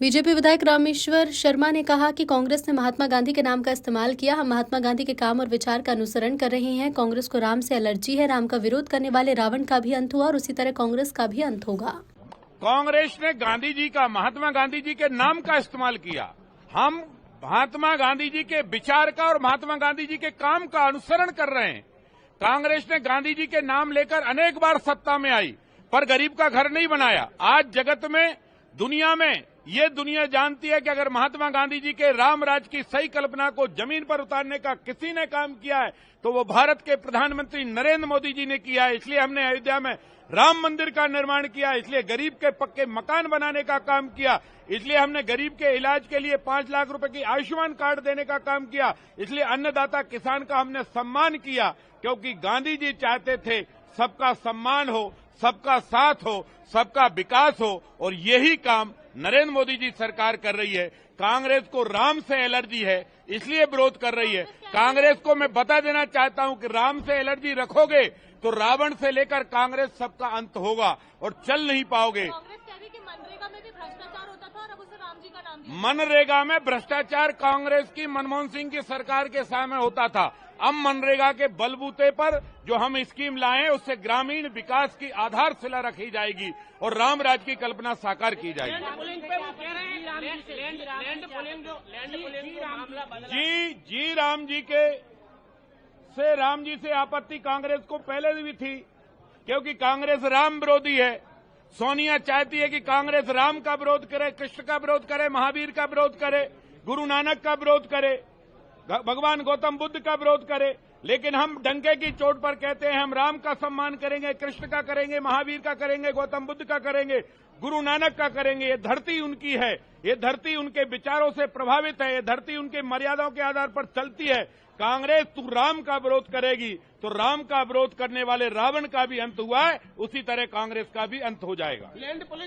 BJP विधायक रामेश्वर शर्मा ने कहा कि कांग्रेस ने महात्मा गांधी के नाम का इस्तेमाल किया। हम महात्मा गांधी के काम और विचार का अनुसरण कर रहे हैं। कांग्रेस को राम से एलर्जी है। राम का विरोध करने वाले रावण का भी अंत हुआ और उसी तरह कांग्रेस का भी अंत होगा। कांग्रेस ने गांधी जी का, महात्मा गांधी जी के नाम का इस्तेमाल किया। हम महात्मा गांधी जी के विचार का और महात्मा गांधी जी के काम का अनुसरण कर रहे हैं। कांग्रेस ने गांधी जी के नाम लेकर अनेक बार सत्ता में आई, पर गरीब का घर नहीं बनाया। आज जगत में, दुनिया में ये दुनिया जानती है कि अगर महात्मा गांधी जी के राम राज की सही कल्पना को जमीन पर उतारने का किसी ने काम किया है तो वो भारत के प्रधानमंत्री नरेंद्र मोदी जी ने किया है। इसलिए हमने अयोध्या में राम मंदिर का निर्माण किया, इसलिए गरीब के पक्के मकान बनाने का काम किया, इसलिए हमने गरीब के इलाज के लिए 5 लाख रुपए की आयुष्मान कार्ड देने का काम किया, इसलिए अन्नदाता किसान का हमने सम्मान किया, क्योंकि गांधी जी चाहते थे सबका सम्मान हो, सबका साथ हो, सबका विकास हो, और यही काम नरेंद्र मोदी जी सरकार कर रही है। कांग्रेस को राम से एलर्जी है, इसलिए विरोध कर रही है। कांग्रेस को मैं बता देना चाहता हूं कि राम से एलर्जी रखोगे तो रावण से लेकर कांग्रेस सबका अंत होगा और चल नहीं पाओगे। कांग्रेस कह रही कि मनरेगा में भी भ्रष्टाचार होता था और अब उसे राम जी का नाम दिया। मनरेगा में भ्रष्टाचार कांग्रेस की, मनमोहन सिंह की सरकार के समय होता था। अब मनरेगा के बलबूते पर जो हम स्कीम लाए उससे ग्रामीण विकास की आधारशिला रखी जाएगी और राम राज की कल्पना साकार की जाएगी। जी राम जी से आपत्ति कांग्रेस को पहले भी थी, क्योंकि कांग्रेस राम विरोधी है। सोनिया चाहती है कि कांग्रेस राम का विरोध करे, कृष्ण का विरोध करे, महावीर का विरोध करे, गुरु नानक का विरोध करे, भगवान गौतम बुद्ध का विरोध करे। लेकिन हम डंके की चोट पर कहते हैं हम राम का सम्मान करेंगे, कृष्ण का करेंगे, महावीर का करेंगे, गौतम बुद्ध का करेंगे, गुरु नानक का करेंगे। ये धरती उनकी है, ये धरती उनके विचारों से प्रभावित है, ये धरती उनके मर्यादाओं के आधार पर चलती है। कांग्रेस तू राम का विरोध करेगी तो राम का विरोध करने वाले रावण का भी अंत हुआ है, उसी तरह कांग्रेस का भी अंत हो जाएगा।